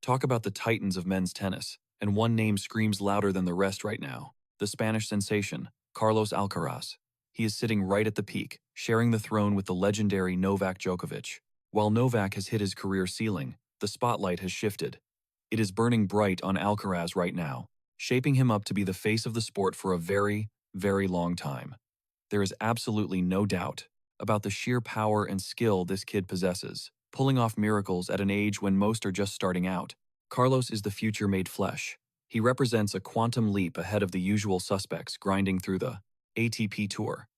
Talk about the titans of men's tennis, and one name screams louder than the rest right now. The Spanish sensation, Carlos Alcaraz. He is sitting right at the peak, sharing the throne with the legendary Novak Djokovic. While Novak has hit his career ceiling, the spotlight has shifted. It is burning bright on Alcaraz right now, shaping him up to be the face of the sport for a very, very long time. There is absolutely no doubt about the sheer power and skill this kid possesses, pulling off miracles at an age when most are just starting out. Carlos is the future made flesh. He represents a quantum leap ahead of the usual suspects grinding through the ATP Tour.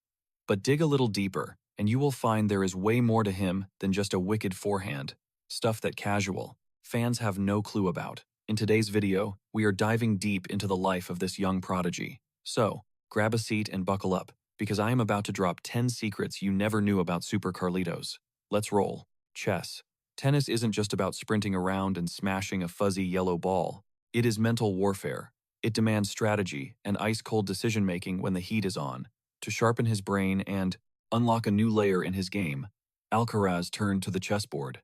But dig a little deeper, and you will find there is way more to him than just a wicked forehand, stuff that casual fans have no clue about. In today's video, we are diving deep into the life of this young prodigy. So, grab a seat and buckle up, because I am about to drop 10 secrets you never knew about Super Carlitos. Let's roll. Chess. Tennis isn't just about sprinting around and smashing a fuzzy yellow ball. It is mental warfare. It demands strategy and ice-cold decision-making when the heat is on. To sharpen his brain and unlock a new layer in his game, Alcaraz turned to the chessboard.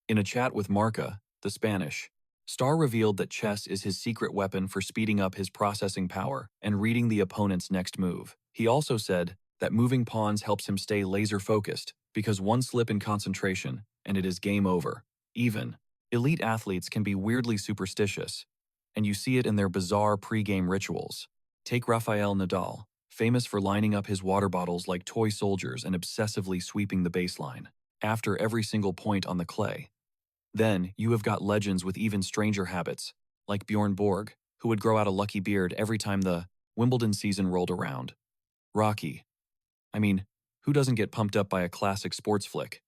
In a chat with Marca, the Spanish star revealed that chess is his secret weapon for speeding up his processing power and reading the opponent's next move. He also said that moving pawns helps him stay laser-focused because one slip in concentration and it is game over. Even elite athletes can be weirdly superstitious, and you see it in their bizarre pre-game rituals. Take Rafael Nadal, famous for lining up his water bottles like toy soldiers and obsessively sweeping the baseline after every single point on the clay. Then, you have got legends with even stranger habits, like Bjorn Borg, who would grow out a lucky beard every time the Wimbledon season rolled around. Rocky. I mean, who doesn't get pumped up by a classic sports flick?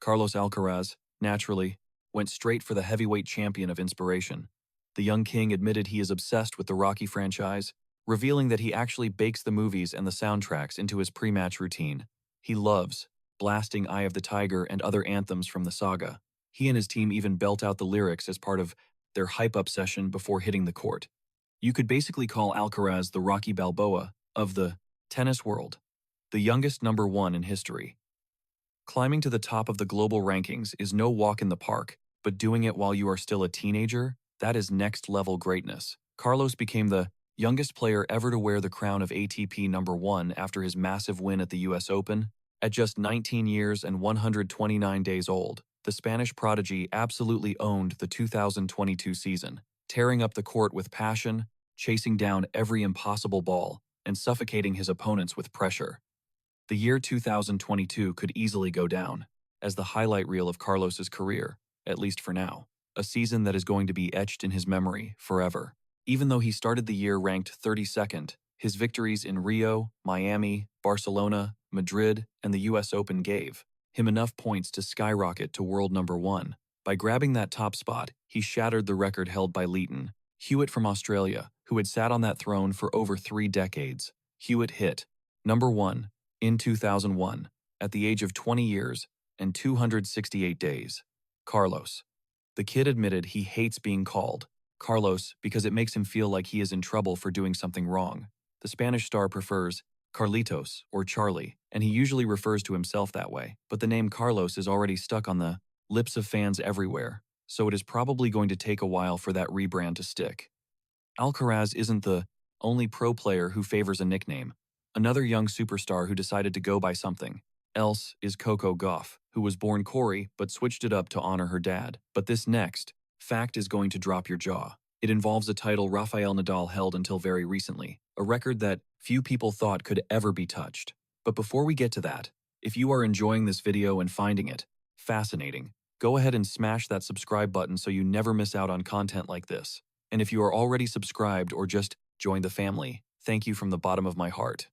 Carlos Alcaraz, naturally, went straight for the heavyweight champion of inspiration. The young king admitted he is obsessed with the Rocky franchise, revealing that he actually bakes the movies and the soundtracks into his pre-match routine. He loves blasting Eye of the Tiger and other anthems from the saga. He and his team even belt out the lyrics as part of their hype-up session before hitting the court. You could basically call Alcaraz the Rocky Balboa of the tennis world, the youngest number one in history. Climbing to the top of the global rankings is no walk in the park, but doing it while you are still a teenager, that is next-level greatness. Carlos became the youngest player ever to wear the crown of ATP number one after his massive win at the US Open. At just 19 years and 129 days old, the Spanish prodigy absolutely owned the 2022 season, tearing up the court with passion, chasing down every impossible ball, and suffocating his opponents with pressure. The year 2022 could easily go down as the highlight reel of Carlos's career, at least for now, a season that is going to be etched in his memory forever. Even though he started the year ranked 32nd, his victories in Rio, Miami, Barcelona, Madrid, and the US Open gave him enough points to skyrocket to world number one. By grabbing that top spot, he shattered the record held by Leighton Hewitt from Australia, who had sat on that throne for over 3 decades. Hewitt hit number one in 2001, at the age of 20 years and 268 days. Carlos. The kid admitted he hates being called Carlos because it makes him feel like he is in trouble for doing something wrong. The Spanish star prefers Carlitos or Charlie, and he usually refers to himself that way, but the name Carlos is already stuck on the lips of fans everywhere, so it is probably going to take a while for that rebrand to stick. Alcaraz isn't the only pro player who favors a nickname. Another young superstar who decided to go by something else is Coco Gauff, who was born Corey but switched it up to honor her dad. But this next fact is going to drop your jaw. It involves a title Rafael Nadal held until very recently, a record that few people thought could ever be touched. But before we get to that, if you are enjoying this video and finding it fascinating, go ahead and smash that subscribe button so you never miss out on content like this. And if you are already subscribed or just joined the family, thank you from the bottom of my heart.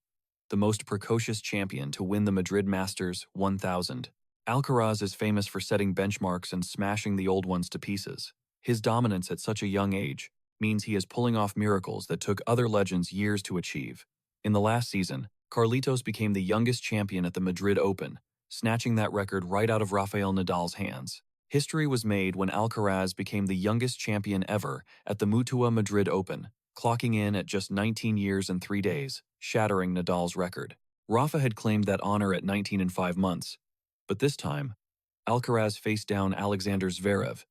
The most precocious champion to win the Madrid Masters 1000. Alcaraz is famous for setting benchmarks and smashing the old ones to pieces. His dominance at such a young age means he is pulling off miracles that took other legends years to achieve. In the last season, Carlitos became the youngest champion at the Madrid Open, snatching that record right out of Rafael Nadal's hands. History was made when Alcaraz became the youngest champion ever at the Mutua Madrid Open, clocking in at just 19 years and 3 days, shattering Nadal's record. Rafa had claimed that honor at 19 and 5 months, but this time, Alcaraz faced down Alexander Zverev,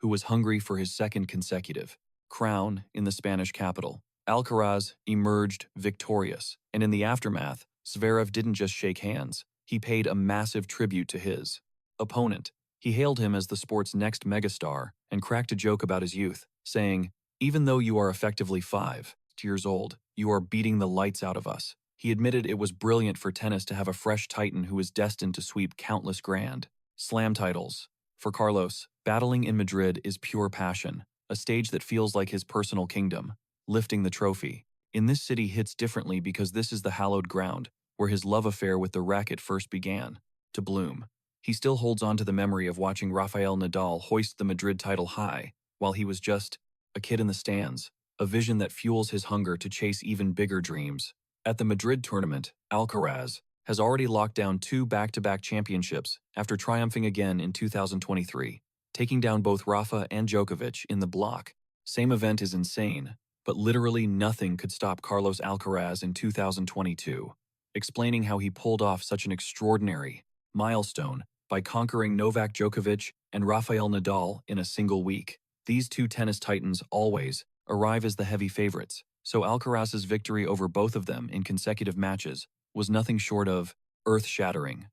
who was hungry for his second consecutive crown in the Spanish capital. Alcaraz emerged victorious, and in the aftermath, Zverev didn't just shake hands, he paid a massive tribute to his opponent. He hailed him as the sport's next megastar and cracked a joke about his youth, saying, "Even though you are effectively 5 years old, you are beating the lights out of us." He admitted it was brilliant for tennis to have a fresh titan who is destined to sweep countless Grand Slam titles. For Carlos, battling in Madrid is pure passion, a stage that feels like his personal kingdom. Lifting the trophy in this city hits differently because this is the hallowed ground where his love affair with the racket first began to bloom. He still holds on to the memory of watching Rafael Nadal hoist the Madrid title high while he was just a kid in the stands, a vision that fuels his hunger to chase even bigger dreams. At the Madrid tournament, Alcaraz has already locked down 2 back-to-back championships after triumphing again in 2023, taking down both Rafa and Djokovic in the block. Same event is insane, but literally nothing could stop Carlos Alcaraz in 2022, explaining how he pulled off such an extraordinary milestone by conquering Novak Djokovic and Rafael Nadal in a single week. These two tennis titans always arrive as the heavy favorites, so Alcaraz's victory over both of them in consecutive matches was nothing short of earth-shattering.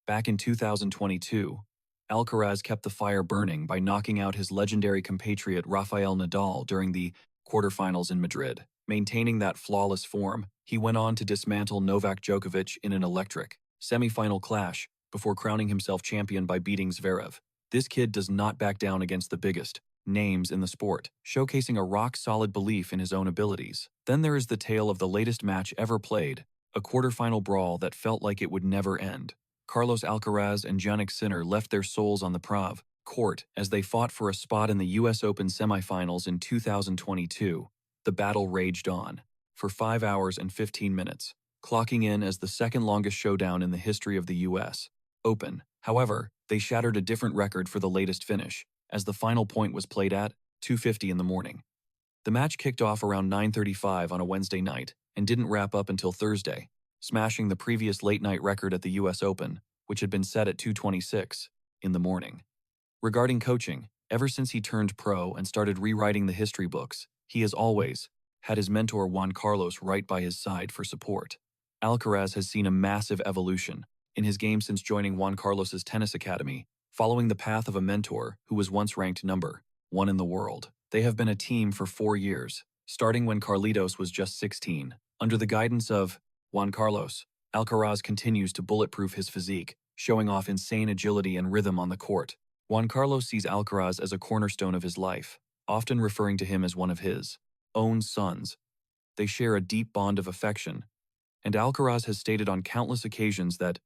Back in 2022, Alcaraz kept the fire burning by knocking out his legendary compatriot Rafael Nadal during the quarterfinals in Madrid. Maintaining that flawless form, he went on to dismantle Novak Djokovic in an electric semi-final clash before crowning himself champion by beating Zverev. This kid does not back down against the biggest names in the sport, showcasing a rock-solid belief in his own abilities. Then there is the tale of the latest match ever played, a quarterfinal brawl that felt like it would never end. Carlos Alcaraz and Jannik Sinner left their souls on the Prov court as they fought for a spot in the US Open semifinals in 2022. The battle raged on for 5 hours and 15 minutes, clocking in as the second longest showdown in the history of the US Open. However, they shattered a different record for the latest finish, as the final point was played at 2:50 in the morning. The match kicked off around 9:35 on a Wednesday night and didn't wrap up until Thursday, smashing the previous late-night record at the US Open, which had been set at 2:26 in the morning. Regarding coaching, ever since he turned pro and started rewriting the history books, he has always had his mentor Juan Carlos right by his side for support. Alcaraz has seen a massive evolution in his game since joining Juan Carlos's tennis academy, following the path of a mentor who was once ranked number 1 in the world. They have been a team for 4 years, starting when Carlitos was just 16. Under the guidance of Juan Carlos, Alcaraz continues to bulletproof his physique, showing off insane agility and rhythm on the court. Juan Carlos sees Alcaraz as a cornerstone of his life, often referring to him as one of his own sons. They share a deep bond of affection, and Alcaraz has stated on countless occasions that